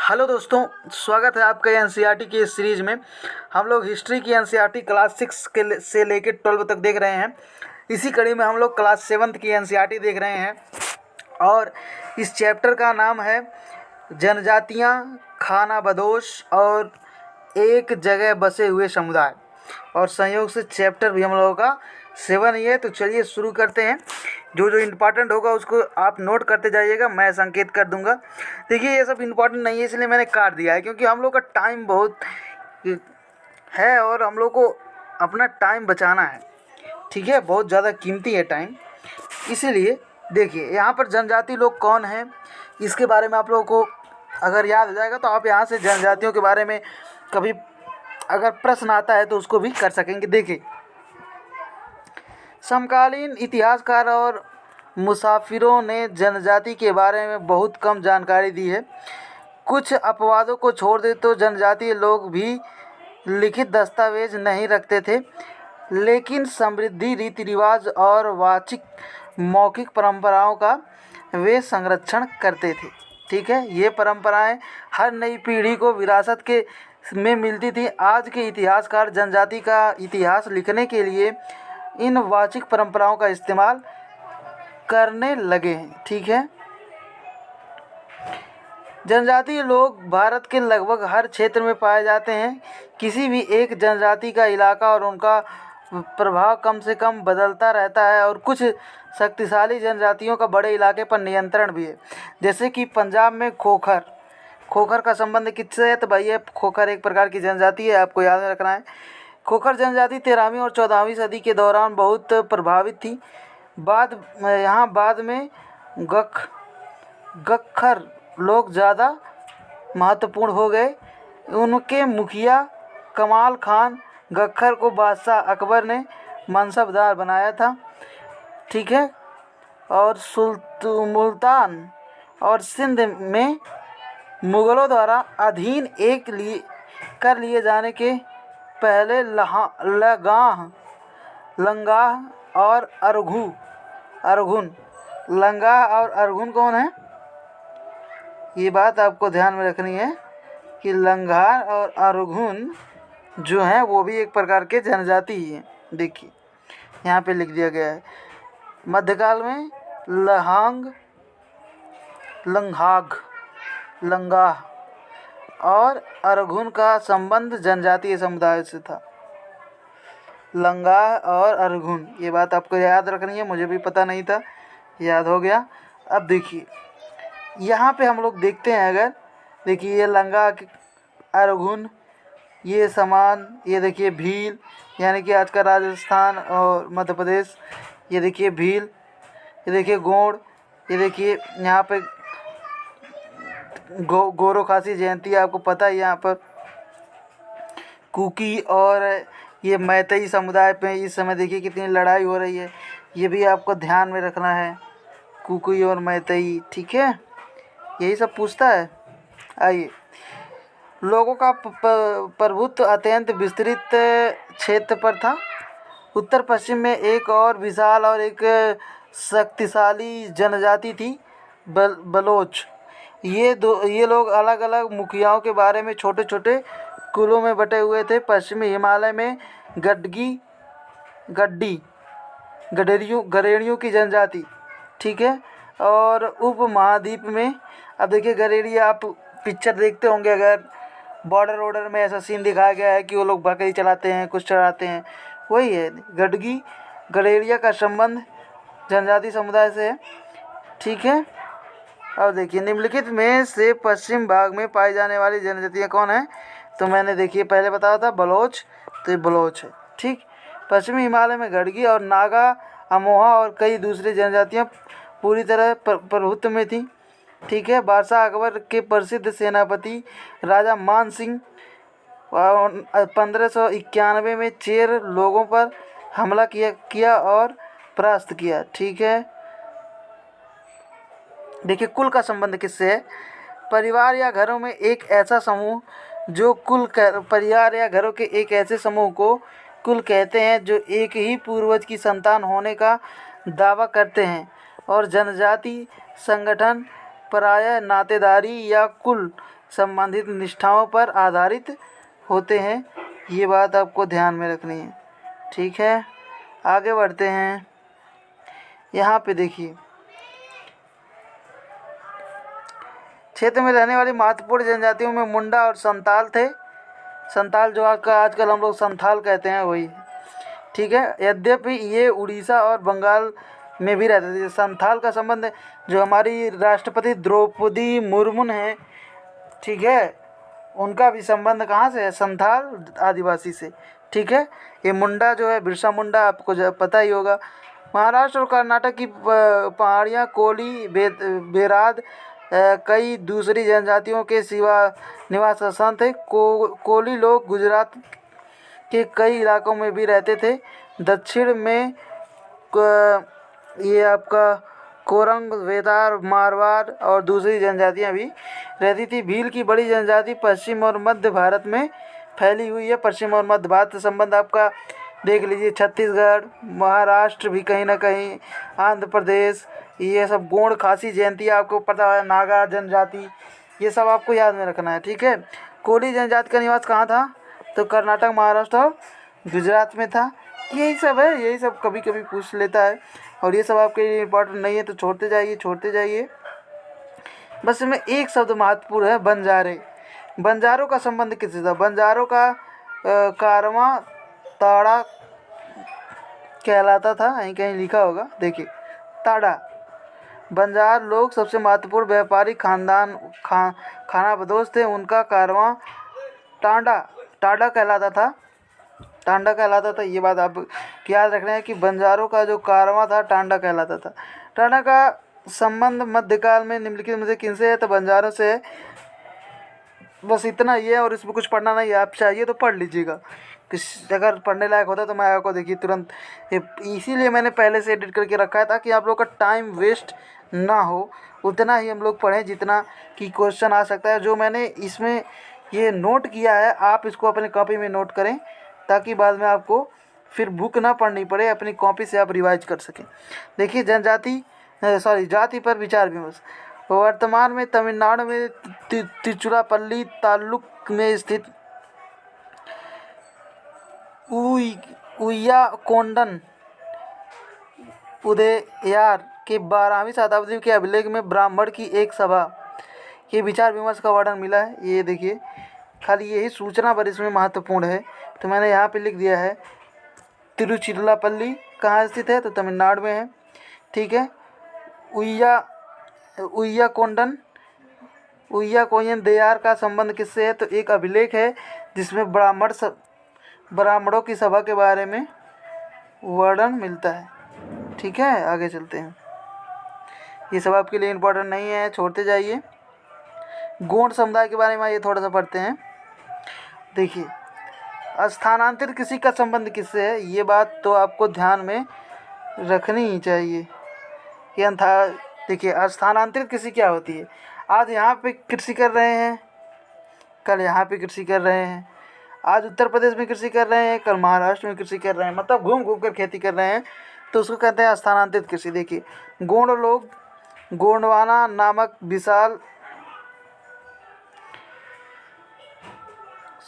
Hello दोस्तों, स्वागत है आपका एनसीईआरटी की इस सीरीज़ में। हम लोग हिस्ट्री की एनसीईआरटी क्लास 6 से लेकर 12 तक देख रहे हैं। इसी कड़ी में हम लोग क्लास 7 की एनसीईआरटी देख रहे हैं और इस चैप्टर का नाम है जनजातियाँ, खाना बदोश और एक जगह बसे हुए समुदाय। और संयोग से चैप्टर भी हम लोगों का 7 ही है। तो चलिए शुरू करते हैं। जो जो इम्पोर्टेंट होगा उसको आप नोट करते जाइएगा, मैं संकेत कर दूंगा। देखिए, ये सब इम्पोर्टेंट नहीं है इसलिए मैंने काट दिया है, क्योंकि हम लोग का टाइम बहुत है और हम लोग को अपना टाइम बचाना है। ठीक है, बहुत ज़्यादा कीमती है टाइम। इसीलिए देखिए, यहाँ पर जनजाति लोग कौन हैं इसके बारे में आप लोगों को अगर याद हो जाएगा तो आप यहाँ से जनजातियों के बारे में कभी अगर प्रश्न आता है तो उसको भी कर सकेंगे। देखिए, समकालीन इतिहासकार और मुसाफिरों ने जनजाति के बारे में बहुत कम जानकारी दी है। कुछ अपवादों को छोड़ दे तो जनजातीय लोग भी लिखित दस्तावेज नहीं रखते थे, लेकिन समृद्धि रीति रिवाज और वाचिक मौखिक परंपराओं का वे संरक्षण करते थे। ठीक है, ये परंपराएं हर नई पीढ़ी को विरासत के में मिलती थी। आज के इतिहासकार जनजाति का इतिहास लिखने के लिए इन वाचिक परंपराओं का इस्तेमाल करने लगे हैं। ठीक है, जनजातीय लोग भारत के लगभग हर क्षेत्र में पाए जाते हैं। किसी भी एक जनजाति का इलाका और उनका प्रभाव कम से कम बदलता रहता है और कुछ शक्तिशाली जनजातियों का बड़े इलाके पर नियंत्रण भी है। जैसे कि पंजाब में खोखर का संबंध किससे है? तो भाई ये खोखर एक प्रकार की जनजाति है, आपको याद रखना है। खोखर जनजाति 13वीं और 14वीं सदी के दौरान बहुत प्रभावित थी। बाद में गख्खर लोग ज़्यादा महत्वपूर्ण हो गए। उनके मुखिया कमाल खान गख्खर को बादशाह अकबर ने मनसबदार बनाया था। ठीक है, और मुल्तान और सिंध में मुग़लों द्वारा अधीन कर लिए जाने के पहले लंगाह और अरघुन। लंगाह और अरघुन कौन है? ये बात आपको ध्यान में रखनी है कि लंगाह और अरघुन जो हैं वो भी एक प्रकार के जनजाति ही हैं। देखिए, यहाँ पे लिख दिया गया है। मध्यकाल में लंगाह और अरघुन का संबंध जनजातीय समुदाय से था। लंगाह और अरघुन, ये बात आपको याद रखनी है, मुझे भी पता नहीं था, याद हो गया। अब देखिए, यहाँ पे हम लोग देखते हैं, अगर देखिए ये लंगाह अरघुन, ये समान, ये देखिए भील यानी कि आज का राजस्थान और मध्य प्रदेश, ये देखिए भील, ये देखिए गोंड, ये देखिए यहाँ पे गोरो खासी जयंती आपको पता है। यहाँ पर कुकी और ये मैतेई समुदाय पे इस समय देखिए कितनी लड़ाई हो रही है, ये भी आपको ध्यान में रखना है, कुकी और मैतेई। ठीक है, यही सब पूछता है। आइए, लोगों का प्रभुत्व अत्यंत विस्तृत क्षेत्र पर था। उत्तर पश्चिम में एक और विशाल और एक शक्तिशाली जनजाति थी, बलोच। ये लोग अलग अलग मुखियाओं के बारे में छोटे छोटे कुलों में बटे हुए थे। पश्चिमी हिमालय में गडेरियों की जनजाति। ठीक है, और उप महाद्वीप में, अब देखिए गडेरिया, आप पिक्चर देखते होंगे, अगर बॉर्डर में ऐसा सीन दिखाया गया है कि वो लोग बकरी चलाते हैं, कुछ चलाते हैं, वही है। गडेरिया का संबंध जनजाति समुदाय से है। ठीक है, अब देखिए, निम्नलिखित में से पश्चिम भाग में पाई जाने वाली जनजातियाँ कौन है? तो मैंने देखिए पहले बताया था बलोच, तो ये बलोच है। ठीक, पश्चिमी हिमालय में गडगी और नागा, अमोहा और कई दूसरी जनजातियाँ पूरी तरह प्रभुत्व में थी। ठीक है, बादशाह अकबर के प्रसिद्ध सेनापति राजा मान सिंह 1591 में चेर लोगों पर हमला किया और परास्त किया। ठीक है, देखिए कुल का संबंध किससे है? परिवार या घरों में एक ऐसा समूह जो परिवार या घरों के एक ऐसे समूह को कुल कहते हैं जो एक ही पूर्वज की संतान होने का दावा करते हैं। और जनजाति संगठन प्रायः नातेदारी या कुल संबंधित निष्ठाओं पर आधारित होते हैं। ये बात आपको ध्यान में रखनी है। ठीक है, आगे बढ़ते हैं। यहाँ पे देखिए, क्षेत्र में रहने वाली महत्वपूर्ण जनजातियों में मुंडा और संताल थे। संताल जो आजकल हम लोग संथाल कहते हैं वही। ठीक है, यद्यपि ये उड़ीसा और बंगाल में भी रहते थे। संथाल का संबंध जो हमारी राष्ट्रपति द्रौपदी मुर्मू हैं, ठीक है, उनका भी संबंध कहाँ से है? संथाल आदिवासी से। ठीक है, ये मुंडा जो है, बिरसा मुंडा, आपको पता ही होगा। महाराष्ट्र और कर्नाटक की पहाड़ियाँ कोली, बेराद, कई दूसरी जनजातियों के सिवा निवास स्थान थे। कोली लोग गुजरात के कई इलाकों में भी रहते थे। दक्षिण में ये आपका कोरंग, वेदार, मारवाड़ और दूसरी जनजातियां भी रहती थी। भील की बड़ी जनजाति पश्चिम और मध्य भारत में फैली हुई है। पश्चिम और मध्य भारत से संबंध आपका देख लीजिए, छत्तीसगढ़, महाराष्ट्र भी कहीं ना कहीं, आंध्र प्रदेश, ये सब गोंड खासी जयंती आपको पता है, नागा जनजाति, ये सब आपको याद में रखना है। ठीक है, कोली जनजाति का निवास कहाँ था? तो कर्नाटक, महाराष्ट्र और गुजरात में था। यही सब है, यही सब कभी कभी पूछ लेता है, और ये सब आपके लिए इम्पोर्टेंट नहीं है तो छोड़ते जाइए। बस इसमें एक शब्द महत्वपूर्ण है, बंजारे। बंजारों का संबंध किससे था? बंजारों का कारवां ताड़ा कहलाता था। कहीं कहीं लिखा होगा, देखिए, ताड़ा। बंजार लोग सबसे महत्वपूर्ण व्यापारिक खानाबदोश थे। उनका कारवां टांडा कहलाता था। ये बात आप याद रख रहे हैं कि बंजारों का जो कारवां था टांडा कहलाता था। टांडा का संबंध मध्यकाल में निम्नलिखित में से किनसे है? तो बंजारों से है। बस इतना ही है, और इसमें कुछ पढ़ना नहीं है। आप चाहिए तो पढ़ लीजिएगा, अगर पढ़ने लायक होता तो मैं आपको देखिए तुरंत, इसीलिए मैंने पहले से एडिट करके रखा है ताकि आप लोग का टाइम वेस्ट ना हो। उतना ही हम लोग पढ़ें जितना कि क्वेश्चन आ सकता है। जो मैंने इसमें ये नोट किया है, आप इसको अपने कॉपी में नोट करें ताकि बाद में आपको फिर बुक ना पढ़नी पड़े, अपनी कॉपी से आप रिवाइज कर सकें। देखिए, जाति पर विचार विमर्श। वर्तमान में तमिलनाडु में तिरुचिरापल्ली ताल्लुक में स्थित उय्याकोंडन उदययार के 12वीं शताब्दी के अभिलेख में ब्राह्मण की एक सभा के विचार विमर्श का वर्णन मिला है। ये देखिए, खाली यही सूचना पर इसमें महत्वपूर्ण है, तो मैंने यहाँ पे लिख दिया है। तिरुचिरापल्ली कहाँ स्थित है? तो तमिलनाडु में है। ठीक है, उय्याकोंडन दयार का संबंध किससे है? तो एक अभिलेख है जिसमें ब्राह्मणों की सभा के बारे में वर्णन मिलता है। ठीक है, आगे चलते हैं। ये सब आपके लिए इम्पोर्टेंट नहीं है, छोड़ते जाइए। गोंड समुदाय के बारे में ये थोड़ा सा पढ़ते हैं। देखिए, स्थानांतरित कृषि का संबंध किससे है? ये बात तो आपको ध्यान में रखनी ही चाहिए। देखिए, स्थानांतरित कृषि क्या होती है? आज यहाँ पे कृषि कर रहे हैं, कल यहाँ पे कृषि कर रहे हैं। आज उत्तर प्रदेश में कृषि कर रहे हैं, कल महाराष्ट्र में कृषि कर रहे हैं। मतलब घूम घूम कर खेती कर रहे हैं, तो उसको कहते हैं स्थानांतरित कृषि। देखिए, गोंड लोग गोंडवाना नामक विशाल,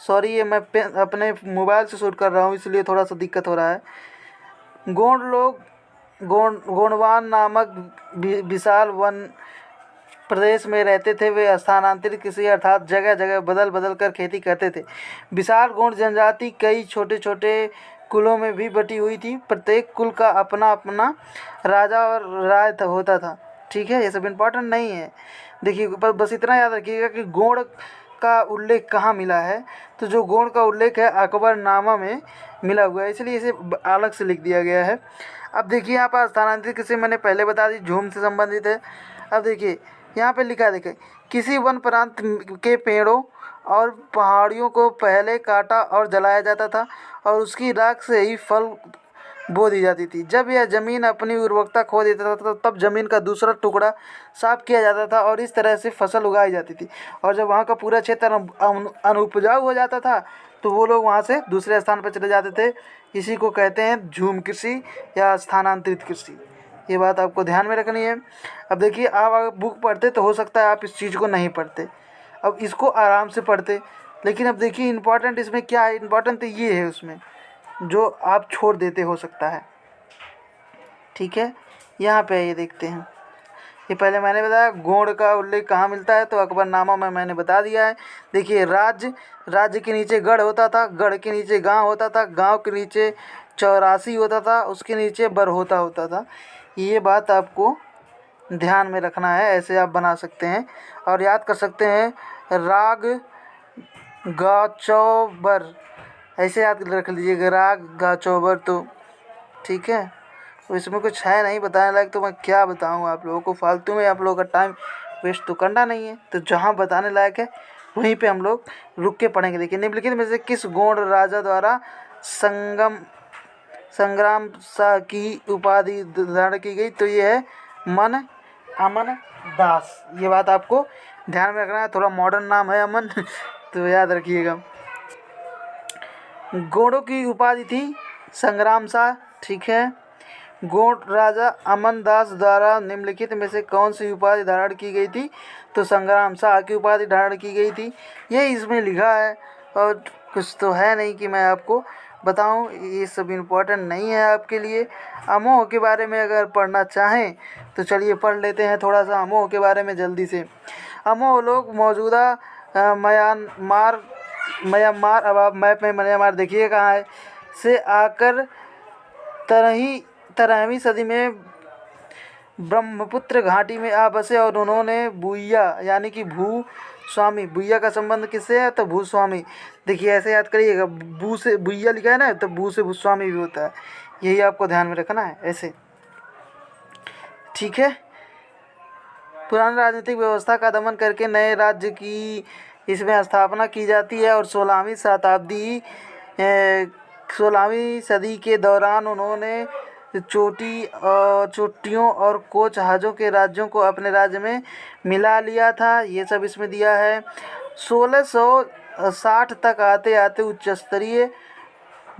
सॉरी ये मैं अपने मोबाइल से शूट कर रहा हूँ इसलिए थोड़ा सा दिक्कत हो रहा है। गोंड लोग गोंडवान नामक विशाल वन प्रदेश में रहते थे। वे स्थानांतरित कृषि अर्थात जगह जगह बदल कर खेती करते थे। विशाल गोंड जनजाति कई छोटे छोटे कुलों में भी बटी हुई थी। प्रत्येक कुल का अपना अपना राजा और राय होता था। ठीक है, ये सब इम्पोर्टेंट नहीं है। देखिए, बस इतना याद रखिएगा कि गोंड का उल्लेख कहाँ मिला है? तो जो गोंड का उल्लेख है अकबरनामा में मिला हुआ है, इसलिए इसे अलग से लिख दिया गया है। अब देखिए, यहाँ पर स्थानांतरित कृषि मैंने पहले बता दी, झूम से संबंधित है। अब देखिए, यहाँ पे लिखा है, देखिए, किसी वन प्रांत के पेड़ों और पहाड़ियों को पहले काटा और जलाया जाता था और उसकी राख से ही फल बो दी जाती थी। जब यह ज़मीन अपनी उर्वरकता खो देता था तब ज़मीन का दूसरा टुकड़ा साफ किया जाता था और इस तरह से फसल उगाई जाती थी। और जब वहाँ का पूरा क्षेत्र अनुपजाऊ हो जाता था तो वो लोग वहाँ से दूसरे स्थान पर चले जाते थे। इसी को कहते हैं झूम कृषि या स्थानांतरित कृषि। ये बात आपको ध्यान में रखनी है। अब देखिए, आप अगर बुक पढ़ते तो हो सकता है आप इस चीज़ को नहीं पढ़ते। अब इसको आराम से पढ़ते। लेकिन अब देखिए इम्पोर्टेंट इसमें क्या है, इम्पोर्टेंट तो ये है उसमें जो आप छोड़ देते हो सकता है। ठीक है, यहाँ पे ये देखते हैं। ये पहले मैंने बताया गोंड का उल्लेख कहाँ मिलता है, तो अकबरनामा में मैंने बता दिया है। देखिए राज्य के नीचे गढ़ होता था, गढ़ के नीचे गांव होता था, गांव के नीचे चौरासी होता था, उसके नीचे बरहोता होता था। ये बात आपको ध्यान में रखना है, ऐसे आप बना सकते हैं और याद कर सकते हैं। राग गा चौबर, ऐसे याद रख लीजिएगा, राग गा चौबर। तो ठीक है, तो इसमें कुछ है नहीं बताने लायक, तो मैं क्या बताऊँ आप लोगों को, फालतू में आप लोगों का टाइम वेस्ट तो करना नहीं है। तो जहाँ बताने लायक है वहीं पे हम लोग रुक के पढ़ेंगे। देखिए निम्नलिखित में से किस गोंड राजा द्वारा संग्राम शाह की उपाधि धारण की गई, तो ये है मन अमन दास। ये बात आपको ध्यान में रखना है, थोड़ा मॉडर्न नाम है अमन तो याद रखिएगा। गोंडों की उपाधि थी संग्राम शाह। ठीक है, गोंड राजा अमन दास द्वारा निम्नलिखित में से कौन सी उपाधि धारण की गई थी, तो संग्राम शाह की उपाधि धारण की गई थी। ये इसमें लिखा है और कुछ तो है नहीं कि मैं आपको बताऊं, ये सब इम्पोर्टेंट नहीं है आपके लिए। अमोह के बारे में अगर पढ़ना चाहें तो चलिए पढ़ लेते हैं थोड़ा सा अमोह के बारे में जल्दी से। अमोह लोग मौजूदा म्यांमार, अब आप मैप में म्यांमार देखिए कहाँ है, से आकर 13वीं सदी में ब्रह्मपुत्र घाटी में आ बसे और उन्होंने भूया यानी कि भूस्वामी, भूया का संबंध किससे है, तो भूस्वामी। देखिए ऐसे याद करिएगा, भू से भूया लिखा है ना, तो भू से भूस्वामी भी होता है, यही आपको ध्यान में रखना है ऐसे। ठीक है, पुरानी राजनीतिक व्यवस्था का दमन करके नए राज्य की इसमें स्थापना की जाती है और 16वीं सदी के दौरान उन्होंने चोटियों और कोच जहाज़ों के राज्यों को अपने राज्य में मिला लिया था। ये सब इसमें दिया है। 1660 तक आते आते उच्च स्तरीय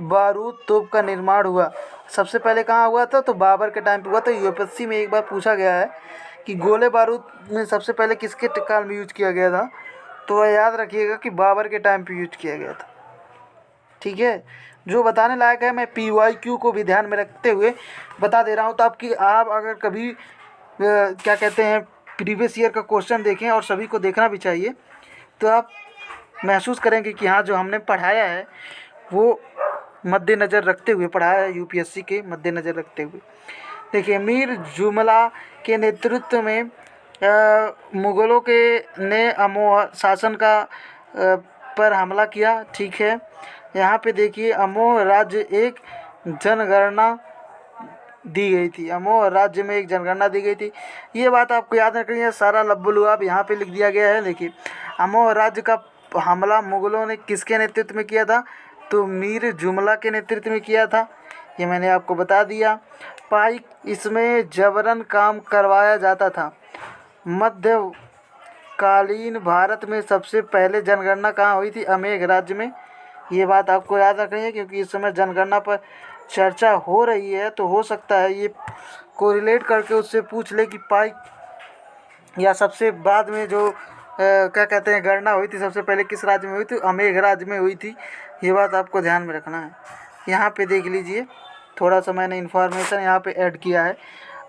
बारूद तोप का निर्माण हुआ। सबसे पहले कहाँ हुआ था, तो बाबर के टाइम पे हुआ था। यूपीएससी में एक बार पूछा गया है कि गोले बारूद में सबसे पहले किसके काल में यूज किया गया था, तो वह याद रखिएगा कि बाबर के टाइम पे यूज किया गया था। ठीक है, जो बताने लायक है मैं PYQ को भी ध्यान में रखते हुए बता दे रहा हूँ। तो आप अगर कभी क्या कहते हैं प्रीवियस ईयर का क्वेश्चन देखें, और सभी को देखना भी चाहिए, तो आप महसूस करेंगे कि हाँ जो हमने पढ़ाया है वो मद्देनज़र रखते हुए पढ़ाया है, यूपीएससी के मद्देनज़र रखते हुए। देखिए मीर जुमला के नेतृत्व में मुग़लों के ने अमोह शासन का पर हमला किया। ठीक है, यहाँ पे देखिए अमोह राज्य एक जनगणना दी गई थी, अमोह राज्य में एक जनगणना दी गई थी। ये बात आपको याद रखनी है, सारा लब्बुलुआब यहाँ पे लिख दिया गया है। देखिए अमोह राज्य का हमला मुग़लों ने किसके नेतृत्व में किया था, तो मीर जुमला के नेतृत्व में किया था, ये मैंने आपको बता दिया। पाइक इसमें जबरन काम करवाया जाता था। मध्यकालीन भारत में सबसे पहले जनगणना कहाँ हुई थी, अमेघ राज्य में। ये बात आपको याद रखनी है क्योंकि इस समय जनगणना पर चर्चा हो रही है, तो हो सकता है ये कोरिलेट करके उससे पूछ ले कि पाइक या सबसे बाद में जो क्या कहते हैं गणना हुई थी सबसे पहले किस राज्य में हुई थी, अमेघ राज्य में हुई थी। ये बात आपको ध्यान में रखना है। यहाँ पे देख लीजिए थोड़ा सा मैंने इन्फॉर्मेशन यहाँ पे ऐड किया है।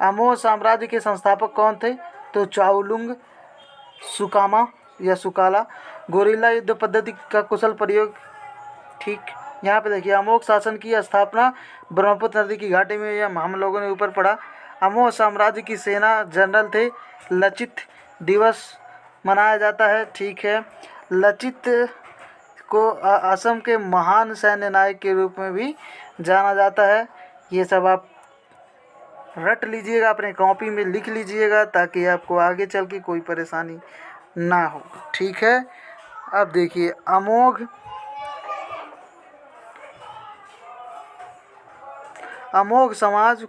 अमोह साम्राज्य के संस्थापक कौन थे, तो चाउलुंग सुकामा या सुकाला। गोरिल्ला युद्ध पद्धति का कुशल प्रयोग। ठीक, यहाँ पे देखिए अमोघ शासन की स्थापना ब्रह्मपुत्र नदी की घाटी में, या हम लोगों ने ऊपर पढ़ा। अमोह साम्राज्य की सेना जनरल थे लचित दिवस मनाया जाता है। ठीक है, लचित को असम के महान सैन्य नायक के रूप में भी जाना जाता है। ये सब आप रट लीजिएगा, अपने कॉपी में लिख लीजिएगा ताकि आपको आगे चल के कोई परेशानी ना हो। ठीक है, अब देखिए अमोघ समाज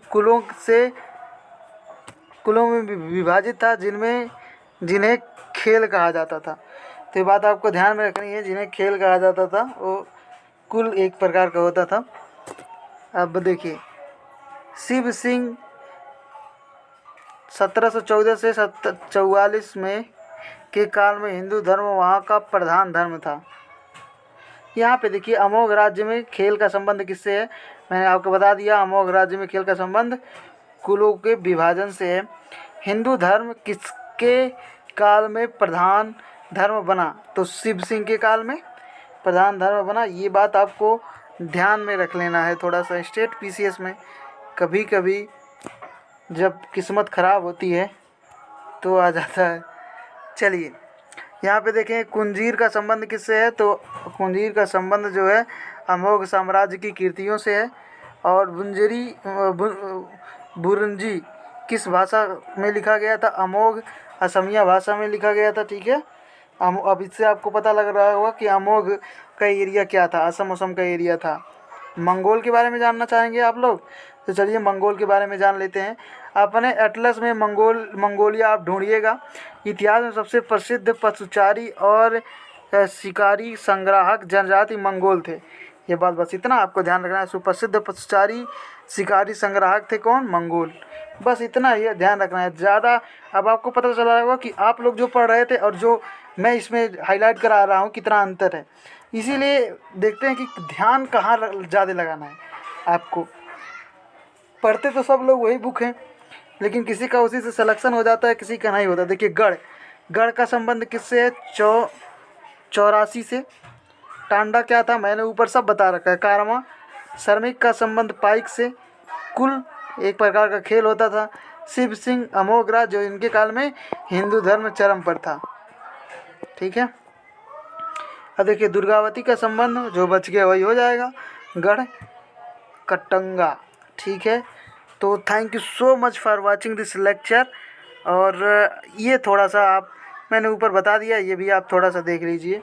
कुलों में विभाजित था जिन्हें खेल कहा जाता था। तो ये बात आपको ध्यान में रखनी है, जिन्हें खेल कहा जाता था वो कुल एक प्रकार का होता था। अब देखिए शिव सिंह 1714 से 44 में के काल में हिंदू धर्म वहाँ का प्रधान धर्म था। यहाँ पे देखिए अमोघ राज्य में खेल का संबंध किससे है, मैंने आपको बता दिया। अमोघ राज्य में खेल का संबंध कुलों के विभाजन से है। हिंदू धर्म किसके काल में प्रधान धर्म बना, तो शिव सिंह के काल में प्रधान धर्म बना। ये बात आपको ध्यान में रख लेना है थोड़ा सा। स्टेट पीसीएस में कभी कभी जब किस्मत ख़राब होती है तो आ जाता है। चलिए यहाँ पे देखें कुंजीर का संबंध किससे है, तो कुंजीर का संबंध जो है अमोघ साम्राज्य की कीर्तियों से है। और बुरंजी किस भाषा में लिखा गया था, अमोघ असमिया भाषा में लिखा गया था। ठीक है, अब इससे आपको पता लग रहा होगा कि अमोघ का एरिया क्या था, असम का एरिया था। मंगोल के बारे में जानना चाहेंगे आप लोग, तो चलिए मंगोल के बारे में जान लेते हैं। अपने एटलस में मंगोलिया आप ढूंढिएगा। इतिहास में सबसे प्रसिद्ध पशुचारी और शिकारी संग्राहक जनजाति मंगोल थे। ये बात बस इतना आपको ध्यान रखना है। सुप्रसिद्ध पशुचारी शिकारी संग्राहक थे कौन, मंगोल। बस इतना ही ध्यान रखना है ज़्यादा। अब आपको पता चला होगा कि आप लोग जो पढ़ रहे थे और जो मैं इसमें हाईलाइट करा रहा हूँ कितना अंतर है। इसीलिए देखते हैं कि ध्यान कहाँ ज़्यादा लगाना है आपको। पढ़ते तो सब लोग वही बुक हैं, लेकिन किसी का उसी से सिलेक्शन हो जाता है, किसी का नहीं होता। देखिए गढ़ का संबंध किससे है, 84 से। टांडा क्या था, मैंने ऊपर सब बता रखा है। कारवां श्रमिक का संबंध पाइक से। कुल एक प्रकार का खेल होता था। शिव सिंह अमोघ जो इनके काल में हिंदू धर्म चरम पर था। ठीक है, अब देखिए दुर्गावती का संबंध, जो बच गया वही हो जाएगा, गढ़ कटंगा। ठीक है, तो thank you so much for watching this lecture. और ये थोड़ा सा मैंने ऊपर बता दिया, ये भी आप थोड़ा सा देख लीजिए।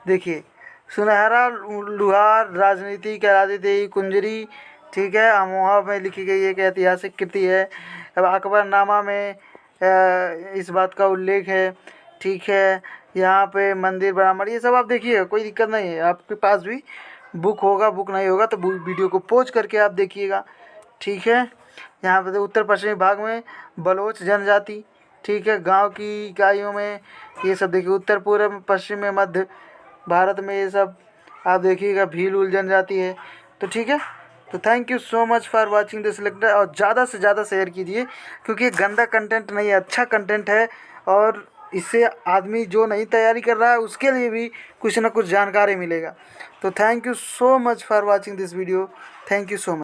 देखिए सुनहरा लुहार राजनीति कहलाती थी कुंजरी। ठीक है, अमोहा में लिखी गई एक ऐतिहासिक कृति है। अब अकबरनामा में इस बात का उल्लेख है। ठीक है, यहाँ पे मंदिर ब्राह्मण, ये सब आप देखिए, कोई दिक्कत नहीं है। आपके पास भी बुक होगा, बुक नहीं होगा तो वीडियो को पॉज करके आप देखिएगा। ठीक है, यहाँ पे उत्तर पश्चिमी भाग में बलोच जनजाति। ठीक है, गांव की इकाइयों में ये सब देखिए। उत्तर पूर्व पश्चिम में मध्य भारत में ये सब आप देखिएगा भील जनजाति है। तो ठीक है, तो thank you so much for watching this lecture. और ज़्यादा से ज़्यादा शेयर कीजिए, क्योंकि ये गंदा कंटेंट नहीं है, अच्छा कंटेंट है। और इससे आदमी जो नहीं तैयारी कर रहा है उसके लिए भी कुछ ना कुछ जानकारी मिलेगा। तो thank you so much for watching this video. Thank you so much.